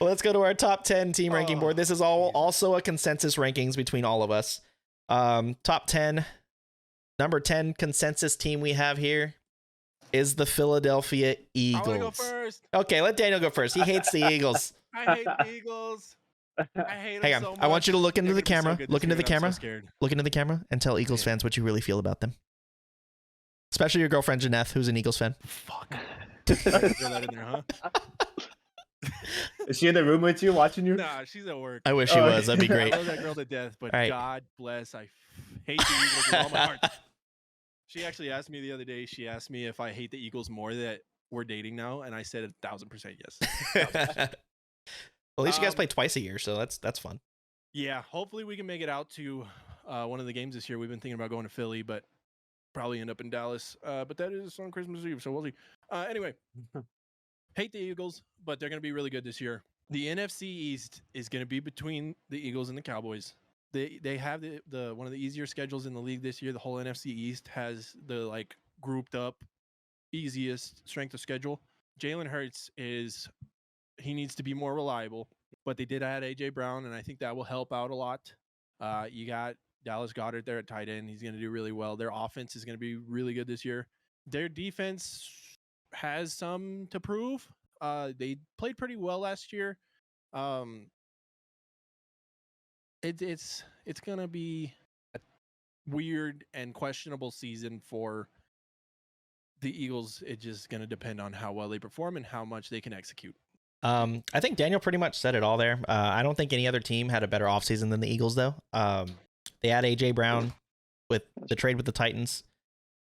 Well, let's go to our top 10 team ranking board. This is all Jesus. also a consensus rankings between all of us. Top 10, number 10 consensus team we have here is the Philadelphia I Eagles. want to go first. Okay, let Daniel go first. He hates the Eagles. I hate the Eagles. I hate Hang them on. so much. I want you to look into They're the gonna be so camera. good Look this into year, the and I'm camera. so scared. Look into the camera and tell Eagles Yeah. fans what you really feel about them. Especially your girlfriend, Janeth, who's an Eagles fan. Fuck. Throw that in there, huh? Is she in the room with you, watching you? Nah, she's at work. I wish she Oh, was. That'd be I great. love that girl to death, but All right. God bless, I hate the Eagles with all my heart. She actually asked me the other day. She asked me if I hate the Eagles more that we're dating now, and I said 1,000% yes. At least you guys Um, play twice a year, so that's fun. Yeah, hopefully we can make it out to one of the games this year. We've been thinking about going to Philly, but probably end up in Dallas. But that is on Christmas Eve, so we'll see. Anyway, hate the Eagles, but they're going to be really good this year. The NFC East is going to be between the Eagles and the Cowboys. They have the one of the easier schedules in the league this year. The whole NFC East has the like grouped up easiest strength of schedule. Jalen Hurts he needs to be more reliable, but they did add AJ Brown, and I think that will help out a lot. You got Dallas Goedert there at tight end. He's going to do really well. Their offense is going to be really good this year. Their defense has some to prove. They played pretty well last year. It's going to be a weird and questionable season for the Eagles. It's just going to depend on how well they perform and how much they can execute. I think Daniel pretty much said it all there. I don't think any other team had a better offseason than the Eagles, though. They had AJ Brown with the trade with the Titans.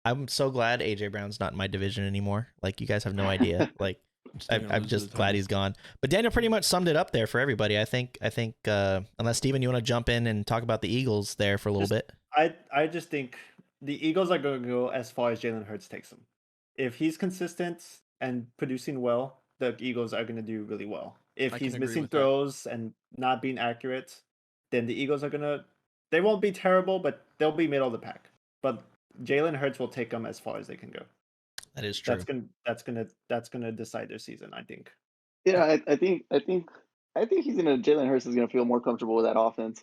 I'm so glad AJ Brown's not in my division anymore. Like, you guys have no idea. Like, I'm just glad he's gone. But Daniel pretty much summed it up there for everybody. I think unless Steven, you want to jump in and talk about the Eagles there for a little bit. I just think the Eagles are going to go as far as Jalen Hurts takes them. If he's consistent and producing well, the Eagles are going to do really well. If I can he's agree missing with that. throws and not being accurate, then the Eagles are going to, they won't be terrible, but they'll be middle of the pack. But Jalen Hurts will take them as far as they can go. That is true. That's gonna decide their season, I think. Yeah, I think Jalen Hurts is gonna feel more comfortable with that offense.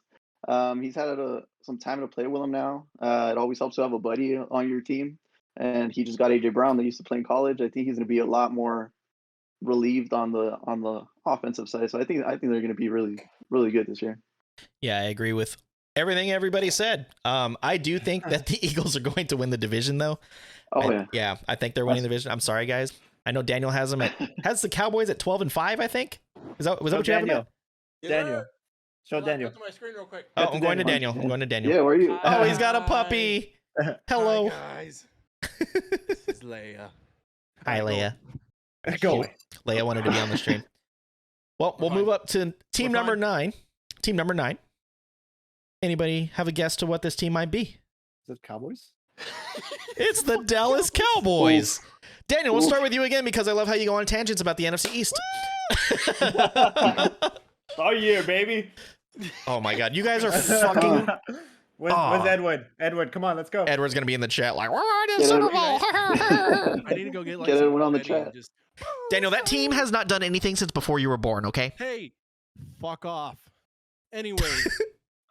He's had some time to play with him now. It always helps to have a buddy on your team, and he just got AJ Brown that used to play in college. I think he's gonna be a lot more relieved on the offensive side. So I think they're gonna be really, really good this year. Yeah, I agree with everything everybody said. I do think that the Eagles are going to win the division, though. Yeah. I think they're winning the division. I'm sorry, guys. I know Daniel has them has the Cowboys at 12-5. I think was that what you have? Daniel, show Daniel. Go to my screen real quick. Oh, I'm going to Daniel. I'm going to Daniel. Yeah, where are you? Oh, he's got a puppy. Hello. Hi, guys. This is Leia. Hi, Leia. Go. Leia wanted to be on the stream. Well, we'll move up to team We're number fine. 9. Team number 9. Anybody have a guess to what this team might be? Is it Cowboys? It's the Dallas Cowboys. Daniel, we'll start with you again because I love how you go on tangents about the NFC East. Our year, baby. Oh my God, you guys are fucking. Where's Edward? Edward, come on, let's go. Edward's gonna be in the chat like, we're in Get Super him. Bowl. I need to go get like Get some everyone on the confetti and chat. Just, Daniel, that team has not done anything since before you were born. Okay. hey, fuck off. Anyway,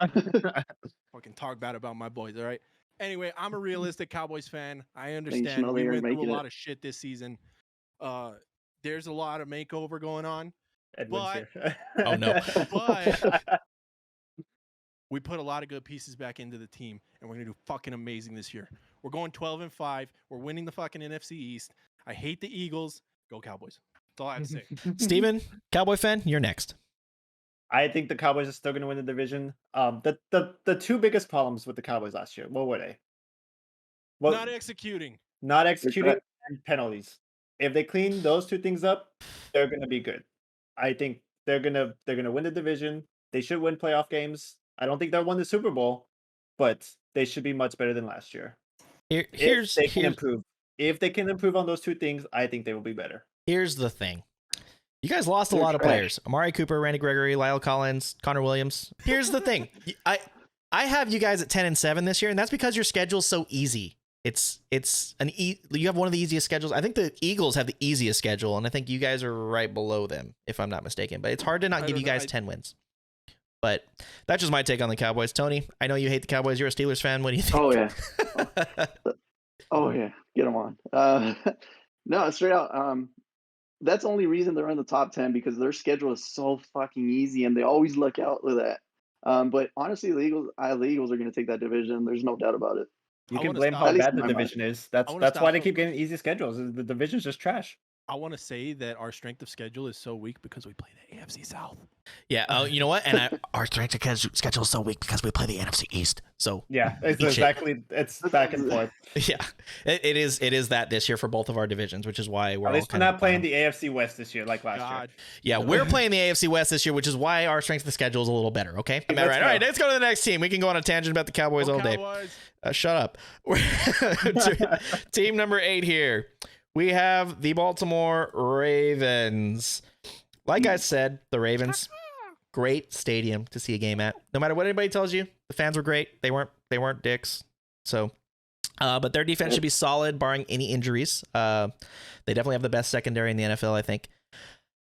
fucking talk bad about my boys, all right? Anyway, I'm a realistic Cowboys fan. I understand smell we they are went through a making lot it. of shit this season. There's a lot of makeover going on, Edward's But- here. Oh, no. but we put a lot of good pieces back into the team, and we're gonna do fucking amazing this year. We're going 12-5. We're winning the fucking NFC East. I hate the Eagles. Go Cowboys. That's all I have to say. Steven, Cowboy fan, you're next. I think the Cowboys are still going to win the division. The two biggest problems with the Cowboys last year, what were they? Well, Not executing. not executing and penalties. If they clean those two things up, they're going to be good. I think they're gonna win the division. They should win playoff games. I don't think they'll win the Super Bowl, but they should be much better than last year. Here's If they can improve. If they can improve on those two things, I think they will be better. here's the thing. You guys lost a They're lot of trash. players. Amari Cooper, Randy Gregory, Lyle Collins, Connor Williams. Here's the thing. I have you guys at 10-7 this year, and that's because your schedule's so easy. it's you have one of the easiest schedules. I think the Eagles have the easiest schedule, and I think you guys are right below them, if I'm not mistaken. But it's hard to not give you guys 10 wins. But that's just my take on the Cowboys. Tony, I know you hate the Cowboys. You're a Steelers fan. What do you think? Oh yeah. Oh yeah. Get them on. No, straight out. That's the only reason they're in the top 10 because their schedule is so fucking easy and they always look out with that. But honestly, the Eagles are going to take that division. There's no doubt about it. You I can wanna blame stop- how At least bad in the my mind. division is. I That's wanna why stop- they keep getting easy schedules. The division's just trash. I want to say that our strength of schedule is so weak because we play the AFC South. Yeah. Oh, you know what? And our strength of schedule is so weak because we play the NFC East. So Yeah, it's Eat shit. exactly. It's back and forth. yeah, it is that this year for both of our divisions, which is why we're At all least we're kind of not playing bottom. the AFC West this year like last year. God, Yeah, we're playing the AFC West this year, which is why our strength of the schedule is a little better. Okay. Am I Let's right? go. All right. Let's go to the next team. We can go on a tangent about the Cowboys Go all day. Cowboys. Shut up. Team number 8 here. We have the Baltimore Ravens. Like I said, the Ravens, great stadium to see a game at. No matter what anybody tells you, the fans were great. They weren't dicks. So, but their defense should be solid, barring any injuries. They definitely have the best secondary in the NFL, I think.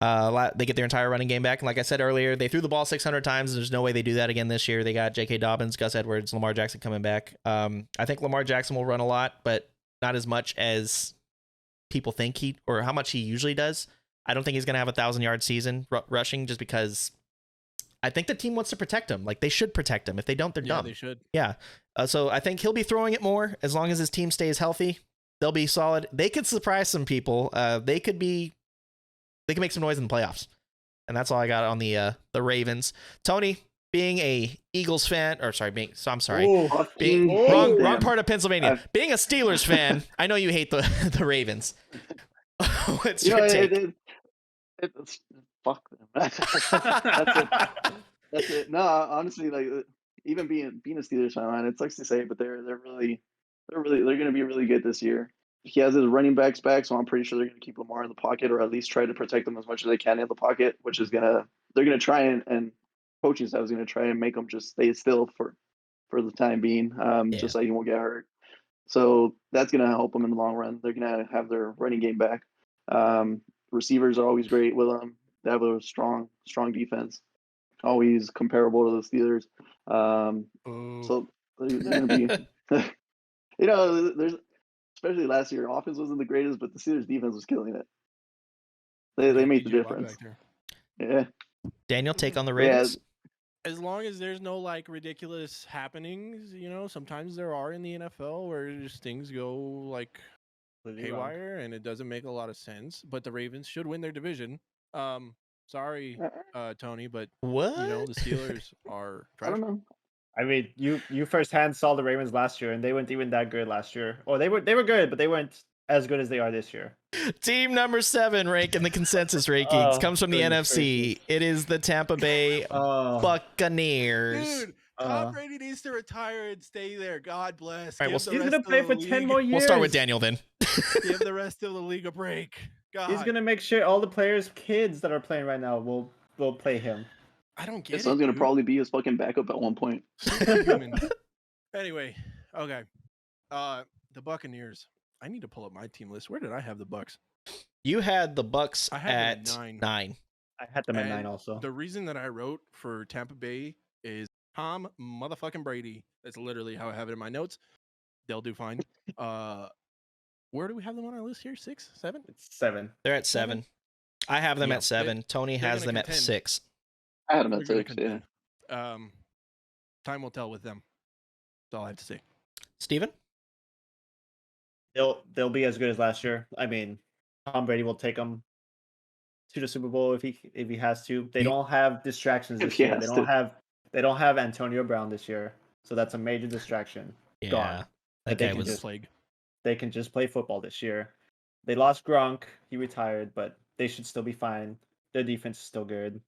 They get their entire running game back. And like I said earlier, they threw the ball 600 times. There's no way they do that again this year. They got J.K. Dobbins, Gus Edwards, Lamar Jackson coming back. I think Lamar Jackson will run a lot, but not as much as people think or how much he usually does. I don't think he's going to have a 1,000-yard season rushing just because I think the team wants to protect him. Like, they should protect him. If they don't, they're Yeah, dumb. they should. Yeah. So I think he'll be throwing it more as long as his team stays healthy. They'll be solid. They could surprise some people. They could make some noise in the playoffs. And that's all I got on the Ravens. Tony, being a Eagles fan, or sorry, I'm sorry. Ooh. Being Fucking wrong them. part of Pennsylvania. I've- Being a Steelers fan, I know you hate the Ravens. What's You your know, take? it's fuck them. That's it. That's it. No, honestly, like even being a Steelers fan, man, it sucks to say, but they're going to be really good this year. He has his running backs back, so I'm pretty sure they're going to keep Lamar in the pocket, or at least try to protect him as much as they can in the pocket. Which is they're gonna try and coaching staff is gonna try and make them just stay still for the time being, just so he won't get hurt. So that's gonna help them in the long run. They're gonna have their running game back. Receivers are always great with them. They have a strong defense, always comparable to the Steelers. Ooh. So they're going to be, there's especially last year, offense wasn't the greatest, but the Steelers defense was killing it. They made the PJ Watt difference. back there. Yeah, Daniel, take on the Ravens. As long as there's no like ridiculous happenings, sometimes there are in the NFL where just things go like haywire and it doesn't make a lot of sense. But the Ravens should win their division. Sorry, Tony, but What? the Steelers are I trash. don't know. I mean, you firsthand saw the Ravens last year, and they weren't even that good last year. Or they were good, but they weren't as good as they are this year. Team number 7 rank in the consensus rankings Oh, comes from the goodness NFC. It is the Tampa Bay Oh, Buccaneers. Dude, Tom Brady needs to retire and stay there. God bless. All right, Give well, the he's rest gonna of play the for 10 league- more years. We'll start with Daniel then. Give the rest of the league a break. God, He's gonna make sure all the players' kids that are playing right now will play him. I don't get His it. son's gonna dude. probably be his fucking backup at one point. Superhuman. Anyway, okay. The Buccaneers. I need to pull up my team list. Where did I have the Bucks? You had the Bucks I had at them at 9. I had them at And 9 also. The reason that I wrote for Tampa Bay is Tom motherfucking Brady. That's literally how I have it in my notes. They'll do fine. Where do we have them on our list here? 6, 7? It's 7. They're at 7. I have them Yeah, at 7. Tony they're has gonna them at contend. 6. I had him at They're gonna 6. Yeah. contend. Time will tell with them. That's all I have to say. Steven? They'll be as good as last year. I mean, Tom Brady will take them to the Super Bowl if he has to. They don't have distractions If this he year. has They don't have Antonio Brown this year, so that's a major distraction. Yeah. Gone. That But they guy can was. just- Plague. They can just play football this year. They lost Gronk. He retired, but they should still be fine. Their defense is still good.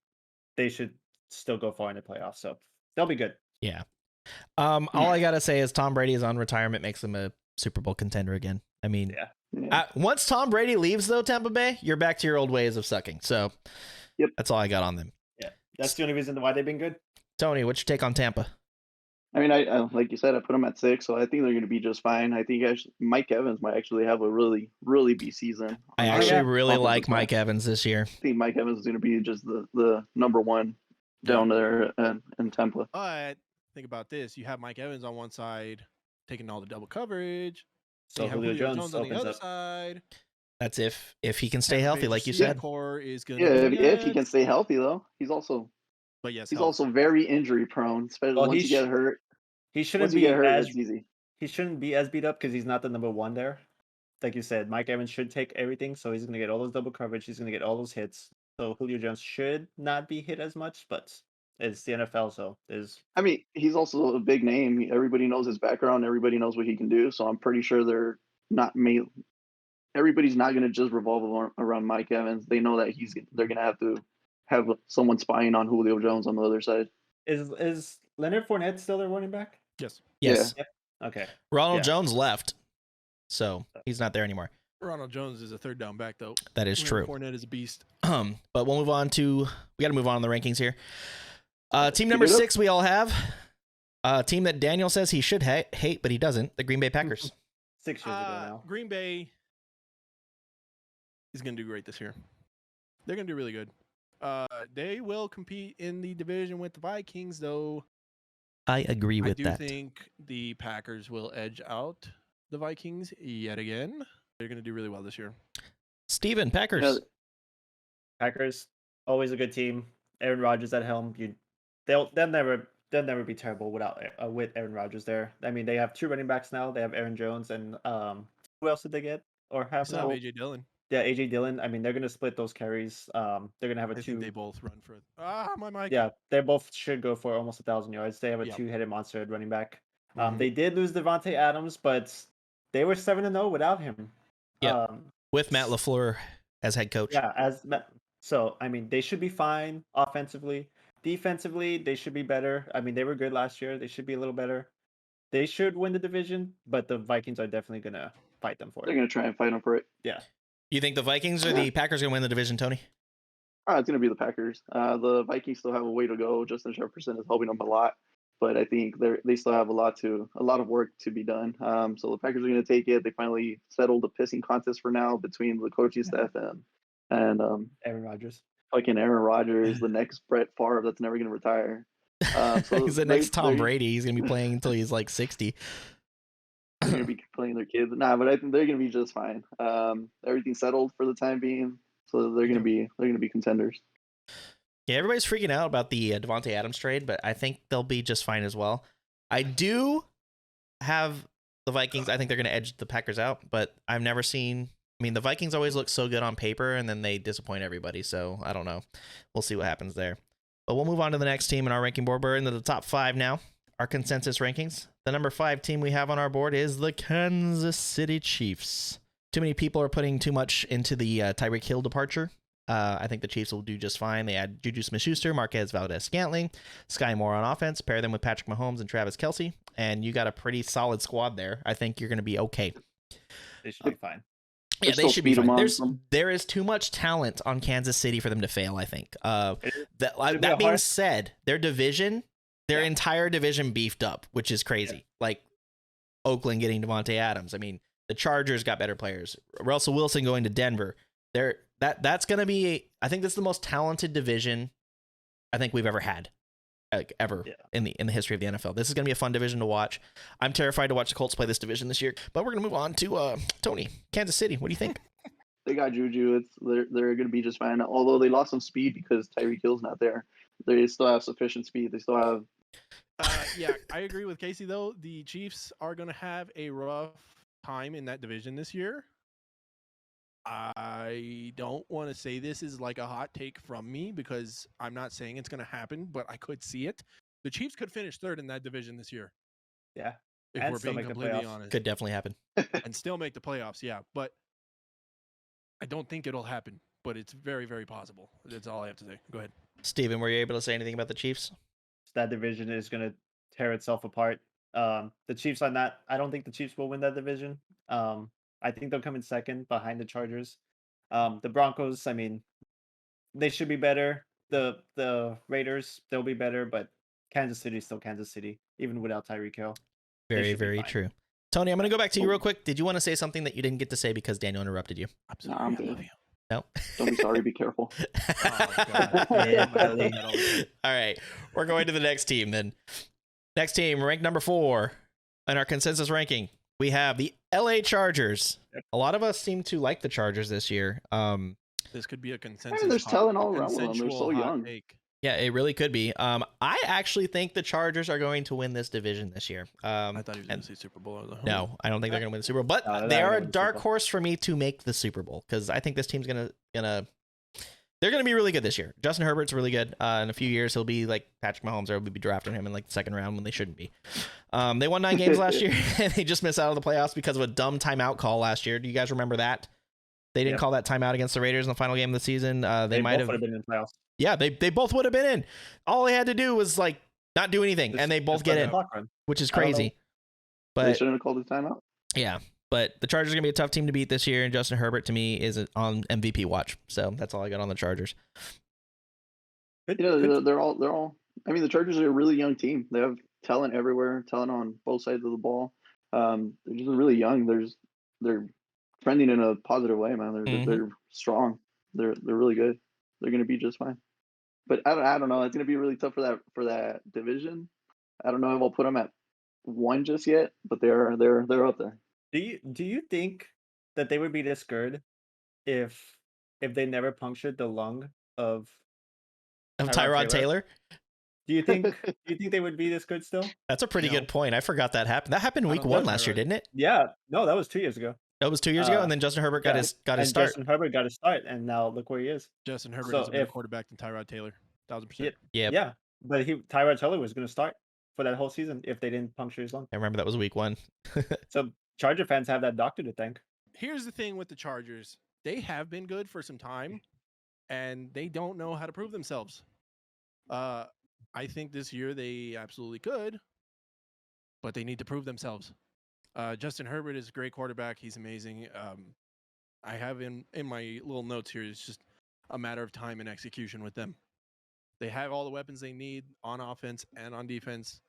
They should still go far in the playoffs, so they'll be good. Yeah. All I got to say is Tom Brady is on retirement makes him a Super Bowl contender again. I mean, Yeah. Yeah. once Tom Brady leaves, though, Tampa Bay, you're back to your old ways of sucking. So Yep. that's all I got on them. That's the only reason why they've been good. Tony, what's your take on Tampa? I mean, I like you said, I put them at 6, so I think they're going to be just fine. I think Mike Evans might actually have a really, really B season. I on the actually yeah. really offensive like side. Mike Evans this year. I think Mike Evans is going to be just the number one down there in Tampa. But think about this: you have Mike Evans on one side taking all the double coverage. So you have Julio Julio Jones Jones on the opens other up. side. That's if he can stay Tampa healthy, Bay's like you receiving said. core is going Yeah, to be if he can nuts. stay healthy though, he's also But yes, he's health. also very injury prone. Especially Well, once you get hurt. He shouldn't Once you get be hurt, as it's easy. he shouldn't be as beat up because he's not the number one there. Like you said, Mike Evans should take everything, so he's gonna get all those double coverage. He's gonna get all those hits. So Julio Jones should not be hit as much, but it's the NFL, so there's I mean, he's also a big name. Everybody knows his background. Everybody knows what he can do. So I'm pretty sure they're not made. Everybody's not going to just revolve around Mike Evans. They know that they're going to have someone spying on Julio Jones on the other side. is Leonard Fournette still their running back? Yes, Yes. Okay. Ronald Yeah. Jones left, so he's not there anymore. Ronald Jones is a third down back though. That is true. Fournette is a beast. But we'll move on to. We got to move on the rankings here. Team number it up. 6 we all have. Team that Daniel says he should hate, but he doesn't. The Green Bay Packers. 6 years ago now. Green Bay is going to do great this year. They're going to do really good. They will compete in the division with the Vikings, though. I agree with I do that. think the Packers will edge out the Vikings yet again. They're going to do really well this year. Steven, Packers. Yeah, Packers, always a good team. Aaron Rodgers at helm. They'll never be terrible without with Aaron Rodgers there. I mean, they have 2 running backs now. They have Aaron Jones and who else did they get or have Still have now? AJ Dillon. Yeah, AJ Dillon. I mean, they're gonna split those carries. They're gonna have a I 2. think they both run for. My mic. Yeah, they both should go for almost 1,000 yards. They have a Yep. 2-headed monster at running back. Mhm. They did lose Devontae Adams, but they were 7-0 without him. Yep. With Matt LaFleur as head coach. Yeah, so I mean, they should be fine offensively. Defensively, they should be better. I mean, they were good last year. They should be a little better. They should win the division, but the Vikings are definitely gonna fight them for they're it. going to try and fight him for it. Yeah. You think the Vikings or the Packers are going to win the division, Tony? It's going to be the Packers. The Vikings still have a way to go. Justin Jefferson is helping them a lot, but I think they still have a lot of work to be done. So the Packers are going to take it. They finally settled the pissing contest for now between the coaching staff and Aaron Rodgers. fucking Aaron Rodgers, the next Brett Favre that's never going to retire. So He's the next Tom Brady. He's going to be playing until he's like 60. They're going to be playing their kids. Nah, but I think they're going to be just fine. Everything's settled for the time being, so they're going to be contenders. Yeah, everybody's freaking out about the Devontae Adams trade, but I think they'll be just fine as well. I do have the Vikings. I think they're going to edge the Packers out, but I've never seen. I mean, the Vikings always look so good on paper, and then they disappoint everybody. So I don't know. We'll see what happens there. But we'll move on to the next team in our ranking board. We're into the top 5 now. Our consensus rankings. The number 5 team we have on our board is the Kansas City Chiefs. Too many people are putting too much into the Tyreek Hill departure. I think the Chiefs will do just fine. They add Juju Smith-Schuster, Marquez Valdez-Scantling, Sky Moore on offense, pair them with Patrick Mahomes and Travis Kelce, and you got a pretty solid squad there. I think you're going to be okay. They should be fine. Yeah, There's they still should be speed fine. amongst them. There is too much talent on Kansas City for them to fail, I think. It'd be That a being hard- said, their entire division beefed up, which is crazy. Like Oakland getting Devontae Adams. I mean, the Chargers got better players. Russell Wilson going to Denver. That's going to be, I think this is the most talented division I think we've ever had. Ever in the history of the NFL. This is going to be a fun division to watch. I'm terrified to watch the Colts play this division this year, but we're going to move on to Tony, Kansas City. What do you think? They got Juju. They're going to be just fine. Although they lost some speed because Tyreek Hill's not there, they still have sufficient speed. They still have. Yeah, I agree with Casey though. The Chiefs are going to have a rough time in that division this year. I don't want to say this is like a hot take from me because I'm not saying it's going to happen, but I could see it. The Chiefs could finish 3rd in that division this year. Yeah. If And we're still being make the completely playoffs. honest. Could definitely happen. And still make the playoffs, yeah. But I don't think it'll happen, but it's very, very possible. That's all I have to say. Go ahead. Steven, were you able to say anything about the Chiefs? That division is going to tear itself apart. The Chiefs are not. I don't think the Chiefs will win that division. I think they'll come in second behind the Chargers. The Broncos, I mean, they should be better. The Raiders, they'll be better, but Kansas City is still Kansas City, even without Tyreek Hill. Very, should be very fine. true. Tony, I'm going to go back to you real quick. Did you want to say something that you didn't get to say because Daniel interrupted you? I'm Nah, sorry. I'm I good. love you. No. Don't be sorry. Be careful. Oh, God. Yeah, I love buddy. that all the time. All right. We're going to the next team then. Next team, ranked number 4 in our consensus ranking. We have the LA Chargers. A lot of us seem to like the Chargers this year. This could be a I consensus. mean, there's hot- talent a all around with them. They're consensual so hot young. take. Yeah, it really could be. I actually think the Chargers are going to win this division this year. I thought he was going and- to say Super Bowl. I was like, No, I don't think they're going to win the Super Bowl, but No, they're they not are gonna a win the dark Super Bowl. horse for me to make the Super Bowl because I think this team's gonna they're gonna be really good this year. Justin Herbert's really good. In a few years, he'll be like Patrick Mahomes, or we'll be drafting him in like the second round when they shouldn't be. They won 9 games last year, and they just missed out on the playoffs because of a dumb timeout call last year. Do you guys remember that? They didn't Yep. call that timeout against the Raiders in the final game of the season. They might both have. would have been in playoffs. Yeah, they both would have been in. All they had to do was like not do anything, Just- and they both just get let the in, clock run. which is I don't know. crazy. They But shouldn't have called the timeout. yeah, but the Chargers are gonna be a tough team to beat this year, and Justin Herbert to me is on MVP watch. So that's all I got on the Chargers. Good- You know, good- they're all. I mean, the Chargers are a really young team. They have talent everywhere, talent on both sides of the ball. They're just really young. They're trending in a positive way, man. Mhm. They're strong. They're really good. They're gonna be just fine. But I don't know. It's gonna be really tough for that division. I don't know if I'll put them at 1 just yet, but they're up there. Do you think that they would be this good if they never punctured the lung of Of Tyrod Tyrod Taylor? Taylor? do you think they would be this good still? That's a pretty No. good point. I forgot that happened. That happened I week don't 1 know last year, Tyrod. didn't it? Yeah. No, that was 2 years ago. That was 2 years ago, and then Justin Herbert got yeah, his and start. Justin Herbert got his start, and now look where he is. Justin Herbert So is a better if- quarterback than Tyrod Taylor. 1000%. Yeah, Yep. yeah, but Tyrod Taylor was going to start for that whole season if they didn't puncture his lung. I remember that was week 1. So Charger fans have that doctor to thank. Here's the thing with the Chargers. They have been good for some time, and they don't know how to prove themselves. I think this year they absolutely could, but they need to prove themselves. Justin Herbert is a great quarterback. He's amazing. I have in my little notes here, it's just a matter of time and execution with them. They have all the weapons they need on offense and on defense.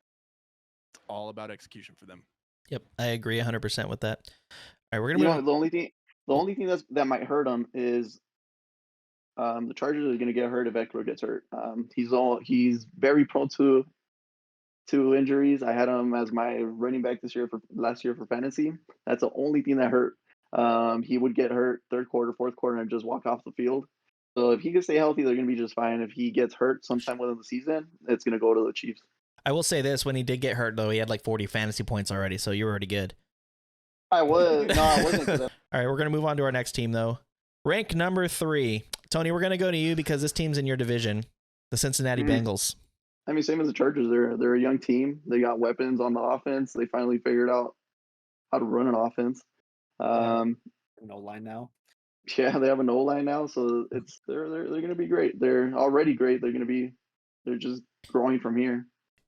It's all about execution for them. Yep, I agree 100% with that. All right, we're You gonna know, move. the only thing that might hurt them is the Chargers are going to get hurt if Eckler gets hurt. He's very prone to injuries. I had him as my running back last year for fantasy. That's the only thing that hurt. He would get hurt third quarter, fourth quarter, and just walk off the field. So if he can stay healthy, they're going to be just fine. If he gets hurt sometime within the season, it's going to go to the Chiefs. I will say this: when he did get hurt, though, he had like 40 fantasy points already, so you were already good. I wasn't. 'Cause All right, we're gonna move on to our next team, though. Rank number 3, Tony. We're gonna go to you because this team's in your division, the Cincinnati Mhm. Bengals. I mean, same as the Chargers. They're a young team. They got weapons on the offense. They finally figured out how to run an offense. No line now. Yeah, they have an O-line now, so they're going to be great. They're already great. They're just growing from here.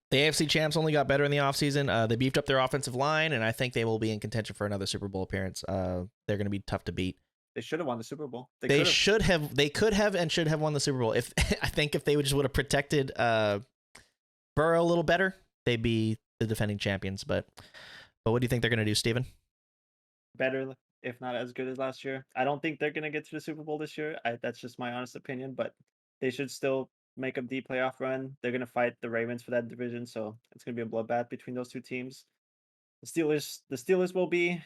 The AFC champs only got better in the offseason. They beefed up their offensive line, and I think they will be in contention for another Super Bowl appearance. They're going to be tough to beat. They should have won the Super Bowl. They could've. should have. They could have and should have won the Super Bowl. If I think if they just would have protected Burrow a little better, they'd be the defending champions. But what do you think they're going to do, Steven? Better, if not as good as last year. I don't think they're gonna get to the Super Bowl this year. That's just my honest opinion, but they should still make a deep playoff run. They're gonna fight the Ravens for that division, so it's gonna be a bloodbath between those two teams. The Steelers will be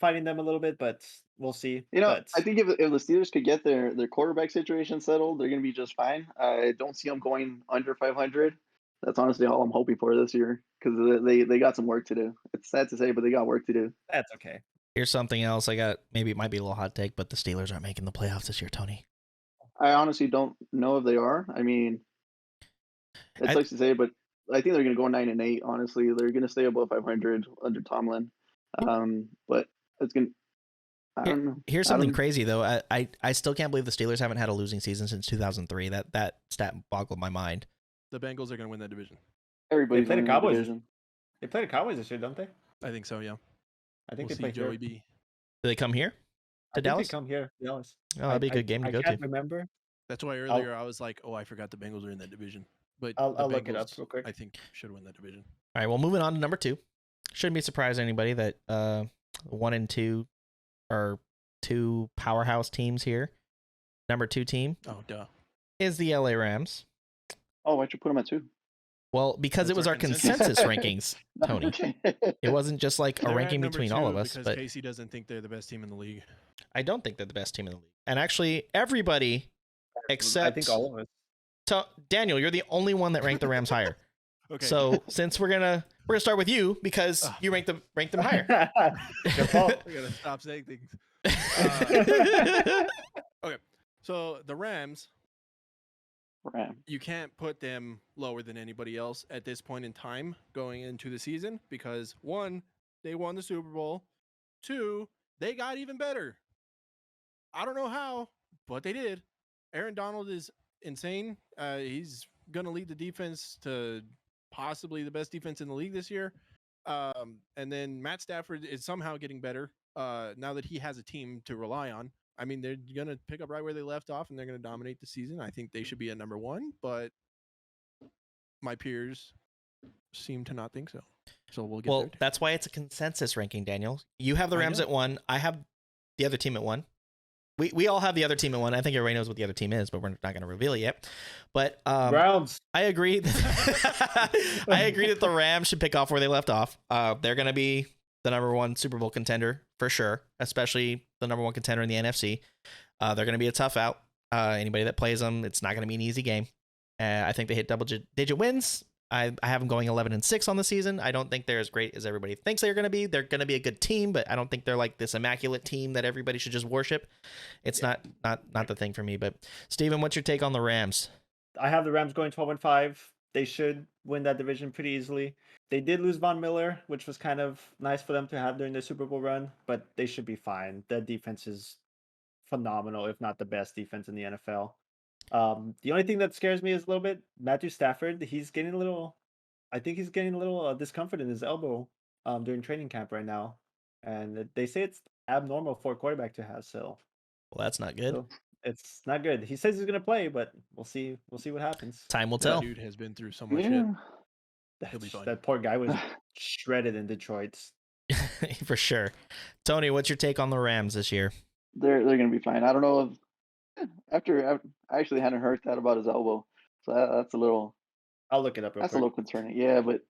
fighting them a little bit, but we'll see. You know, But I think if the Steelers could get their quarterback situation settled, they're going to be just fine. I don't see them going under 500. That's honestly all I'm hoping for this year because they got some work to do. It's sad to say, but they got work to do. that's okay. Here's something else. I got. Maybe it might be a little hot take, but the Steelers aren't making the playoffs this year, Tony. I honestly don't know if they are. I mean, it I- sucks to say, but I think they're going to go 9-8. Honestly, they're going to stay above 500 under Tomlin. But it's going. I don't know. Here's I something don't- crazy though. I still can't believe the Steelers haven't had a losing season since 2003. That stat boggled my mind. The Bengals are going to win that division. Everybody's They played the winning the Cowboys. division. They play the Cowboys this year, don't they? I think so, yeah. I think We'll they play see Joey here. B. Do they come here I to think Dallas? They come here, Dallas. Oh, that'd be a good game to I go can't to. remember. That's why earlier I was like, oh, I forgot the Bengals are in that division. but I'll the look it up Bengals, real quick. I think should win that division. All right, well, moving on to number 2. Shouldn't be surprising anybody that 1 and 2 are 2 powerhouse teams here. Number 2 team Oh, duh. is the LA Rams. Oh, why'd you put him at 2? Well, because it That's was our our consensus. consensus rankings, Tony. It wasn't just like a They're at ranking number between all 2 of us, because but Casey doesn't think they're the best team in the league. I don't think they're the best team in the league. And actually, everybody except I think all of us. Daniel, you're the only one that ranked the Rams higher. Okay. So since we're gonna start with you because you ranked them higher. Your fault. I gotta stop saying things. Uh, Okay. So the Rams, Ram. you can't put them lower than anybody else at this point in time going into the season because 1, they won the Super Bowl. 2, they got even better. I don't know how, but they did. Aaron Donald is insane. He's gonna lead the defense to possibly the best defense in the league this year. And then Matt Stafford is somehow getting better now that he has a team to rely on. I mean, they're going to pick up right where they left off and they're going to dominate the season. I think they should be at number 1, but my peers seem to not think so. So we'll get well, there. that's why it's a consensus ranking, Daniel. You have the I Rams know. at 1. I have the other team at 1. We all have the other team at 1. I think everybody knows what the other team is, but we're not going to reveal it yet. But Browns. I agree. I agree that the Rams should pick off where they left off. They're going to be the number 1 Super Bowl contender for sure, especially the number 1 contender in the NFC. They're going to be a tough out. Anybody that plays them, it's not going to be an easy game. I think they hit double-digit wins. I have them going 11-6 on the season. I don't think they're as great as everybody thinks they're going to be. They're going to be a good team, but I don't think they're like this immaculate team that everybody should just worship. It's not the thing for me. But Steven, what's your take on the Rams? I have the Rams going 12-5. They should win that division pretty easily. They did lose Von Miller, which was kind of nice for them to have during their Super Bowl run, but they should be fine. That defense is phenomenal, if not the best defense in the NFL. The only thing that scares me is a little bit Matthew Stafford. He's getting a little, I think he's getting a little discomfort in his elbow during training camp right now, and they say it's abnormal for a quarterback to have. So Well, that's not good. so it's not good. He says he's gonna play, but we'll see. We'll see what happens. Time will That tell. dude has been through so much shit. Yeah. He'll be fine. That poor guy was shredded in Detroit. For sure. Tony, what's your take on the Rams this year? They're gonna be fine. I don't know if after I actually hadn't heard that about his elbow, so that's a little I'll look it up. Real that's a quick. little concerning. Yeah, but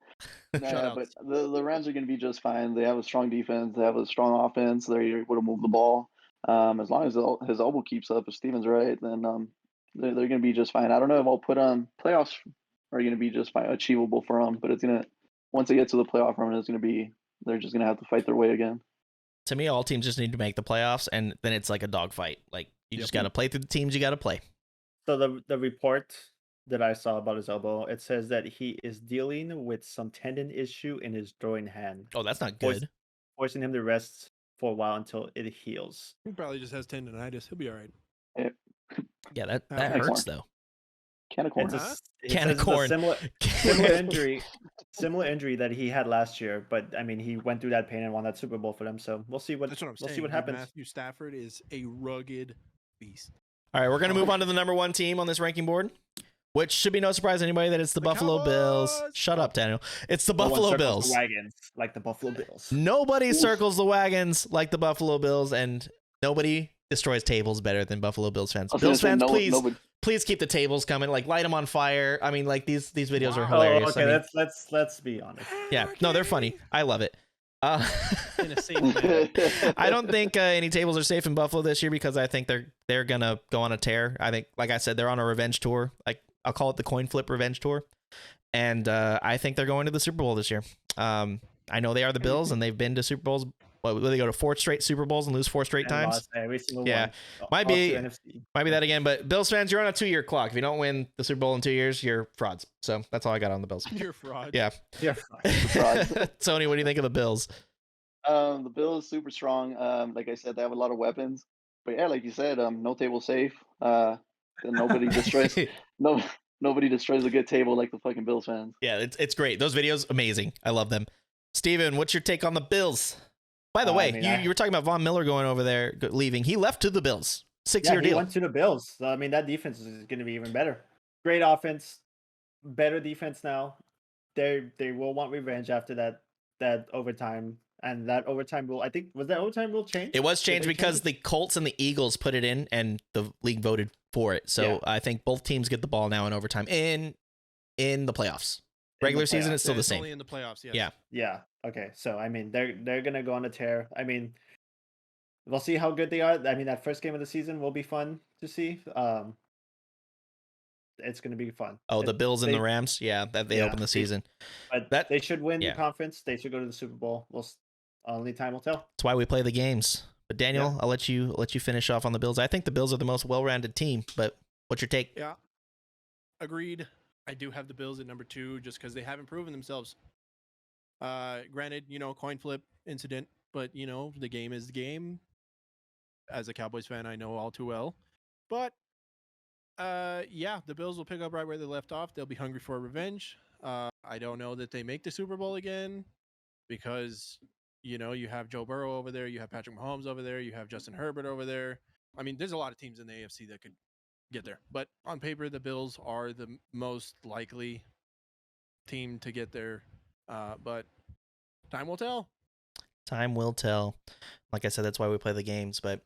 Shout but outs. the Rams are gonna be just fine. They have a strong defense. They have a strong offense. They're able to move the ball. As long as his elbow keeps up, if Steven's right, then they're gonna be just fine. I don't know if I'll put on playoffs are gonna be just fine, achievable for them, but it's gonna once they get to the playoff run, it's gonna be they're just gonna have to fight their way again. To me, all teams just need to make the playoffs, and then it's like a dogfight. Like you just Yep. got to play through the teams you got to play. So the report that I saw about his elbow, it says that he is dealing with some tendon issue in his throwing hand, Oh, that's not Force- good. forcing him to rest for a while until it heals. He probably just has tendonitis. He'll be all right. Yeah, that Can of hurts corn. though. Can of corn. It's a, Huh? it Can of says it's a corn. similar injury that he had last year, but I mean he went through that pain and won that Super Bowl for them. So we'll see what That's what I'm we'll saying. see what dude. happens. Matthew Stafford is a rugged beast. All right, we're gonna move on to the number 1 team on this ranking board, which should be no surprise to anybody that it's the The Buffalo Bills. Cowboys! Shut up, Daniel. It's the No one Buffalo circles Bills. the wagons like the Buffalo Bills. Nobody Oof. circles the wagons like the Buffalo Bills, and nobody destroys tables better than Buffalo Bills fans. I was gonna Bills say, fans, nobody, please keep the tables coming. Like light them on fire. I mean, like these videos are Wow. hilarious. Oh, okay, I mean, let's be honest. yeah, no, they're funny. I love it. In a safe manner. I don't think any tables are safe in Buffalo this year because I think they're gonna go on a tear. I think, like I said, they're on a revenge tour. Like I'll call it the coin flip revenge tour, and I think they're going to the Super Bowl this year. I know they are the Bills, and they've been to Super Bowls. Will they go to 4 straight Super Bowls and lose 4 straight And times? lost every single Yeah. one. Might All be- to NFC. Might be that again. But Bills fans, you're on a 2-year clock. If you don't win the Super Bowl in 2 years, you're frauds. So that's all I got on the Bills. You're a fraud. Yeah. Yeah. Frauds. Tony, what do you think of the Bills? The Bills super strong. Like I said, they have a lot of weapons. But yeah, like you said, no table safe. Nobody destroys nobody destroys a good table like the fucking Bills fans. Yeah, it's great. Those videos, amazing. I love them. Steven, what's your take on the Bills? By the way, I mean, you were talking about Von Miller going over there, leaving. He left to the Bills. 6-year he deal. went to the Bills. So, I mean, that defense is going to be even better. Great offense. better defense now. They will want revenge after that overtime, and that overtime rule. I think was that overtime rule changed. It was Did changed they because change it? the Colts and the Eagles put it in, and the league voted for it. So Yeah. I think both teams get the ball now in overtime in the playoffs. In the Regular season, playoffs. it's still the It's same. only in the playoffs. Yes. Yeah. Yeah. Okay. So I mean, they're gonna go on a tear. I mean, we'll see how good they are. I mean, that first game of the season will be fun to see. It's gonna be fun. Oh, the Bills and they- the Rams. Yeah, that they Yeah, open the they- season. But That- they should win yeah. the conference. They should go to the Super Bowl. Only time will tell. That's why we play the games. But Daniel, Yeah. I'll let you finish off on the Bills. I think the Bills are the most well-rounded team. But what's your take? Yeah. Agreed. I do have the Bills at number 2 just because they haven't proven themselves. Granted, coin flip incident, but the game is the game. As a Cowboys fan, I know all too well. But yeah, the Bills will pick up right where they left off. They'll be hungry for revenge. I don't know that they make the Super Bowl again because you have Joe Burrow over there, you have Patrick Mahomes over there, you have Justin Herbert over there. I mean, there's a lot of teams in the AFC that could get there. But on paper, the Bills are the most likely team to get there. But time will tell. Time will tell. Like I said, that's why we play the games. But